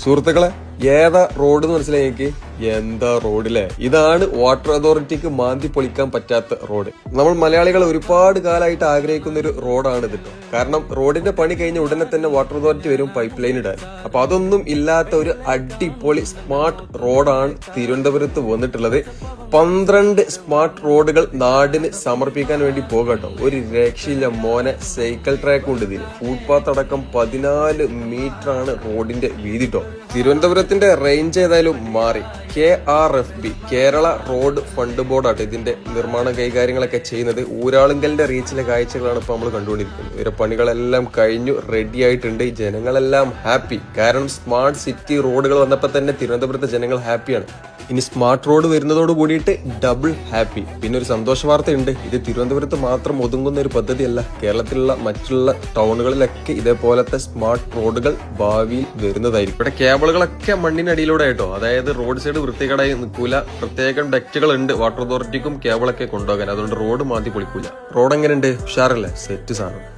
സുഹൃത്തുക്കളെ, ഏതാ റോഡ് എന്ന് മനസ്സിലായി എനിക്ക്? എന്താ റോഡിലെ ഇതാണ് വാട്ടർ അതോറിറ്റിക്ക് മാന്തി പൊളിക്കാൻ പറ്റാത്ത റോഡ്. നമ്മൾ മലയാളികൾ ഒരുപാട് കാലമായിട്ട് ആഗ്രഹിക്കുന്ന ഒരു റോഡാണ് ഇത്. കാരണം റോഡിന്റെ പണി കഴിഞ്ഞ ഉടനെ തന്നെ വാട്ടർ അതോറിറ്റി വരും പൈപ്പ് ലൈൻ ഇടാൻ. അപ്പൊ അതൊന്നും ഇല്ലാത്ത ഒരു അടിപൊളി സ്മാർട്ട് റോഡാണ് തിരുവനന്തപുരത്ത് വന്നിട്ടുള്ളത്. 12 സ്മാർട്ട് റോഡുകൾ നാടിന് സമർപ്പിക്കാൻ വേണ്ടി പോകട്ടോ. ഒരു രക്ഷയില്ല മോനെ. സൈക്കിൾ ട്രാക്ക് ഉണ്ട് ഇതിന്. ഫുട്പാത്ത് അടക്കം 14 മീറ്റർ ആണ് റോഡിന്റെ വീതി ട്ടോ. തിരുവനന്തപുരത്തിന്റെ റേഞ്ച് ഏതായാലും മാറി. KRFB കേരള റോഡ് ഫണ്ട് ബോർഡാട്ടോ ഇതിന്റെ നിർമ്മാണ കൈകാര്യങ്ങളൊക്കെ ചെയ്യുന്നത്. ഊരാളുങ്കലിന്റെ റീച്ചിലെ കാഴ്ചകളാണ് ഇപ്പൊ നമ്മൾ കണ്ടുകൊണ്ടിരിക്കുന്നത്. ഇവരെ പണികളെല്ലാം കഴിഞ്ഞു, റെഡി ആയിട്ടുണ്ട്. ജനങ്ങളെല്ലാം ഹാപ്പി. കാരണം സ്മാർട്ട് സിറ്റി റോഡുകൾ വന്നപ്പോ തന്നെ തിരുവനന്തപുരത്തെ ജനങ്ങൾ ഹാപ്പിയാണ്. ഇനി സ്മാർട്ട് റോഡ് വരുന്നതോട് കൂടിയിട്ട് ഡബിൾ ഹാപ്പി. പിന്നെ ഒരു സന്തോഷ വാർത്തയുണ്ട്. ഇത് തിരുവനന്തപുരത്ത് മാത്രം ഒതുങ്ങുന്ന ഒരു പദ്ധതിയല്ല. കേരളത്തിലുള്ള മറ്റുള്ള ടൗണുകളിലൊക്കെ ഇതേപോലത്തെ സ്മാർട്ട് റോഡുകൾ ഭാവിയിൽ വരുന്നതായിരിക്കും. ഇവിടെ കേബിളുകളൊക്കെ മണ്ണിനടിയിലൂടെ ആയിട്ടോ. അതായത് റോഡ് സൈഡ് വൃത്തികേടായി നിൽക്കൂല. പ്രത്യേകം ഡക്റ്റുകൾ ഉണ്ട് വാട്ടർ അതോറിറ്റിക്കും കേബിളൊക്കെ കൊണ്ടുപോകാൻ. അതുകൊണ്ട് റോഡ് മാറ്റി പൊളിക്കൂല. റോഡ് എങ്ങനെയുണ്ട്? ഉഷാറല്ലേ? സെറ്റ് സാധനം.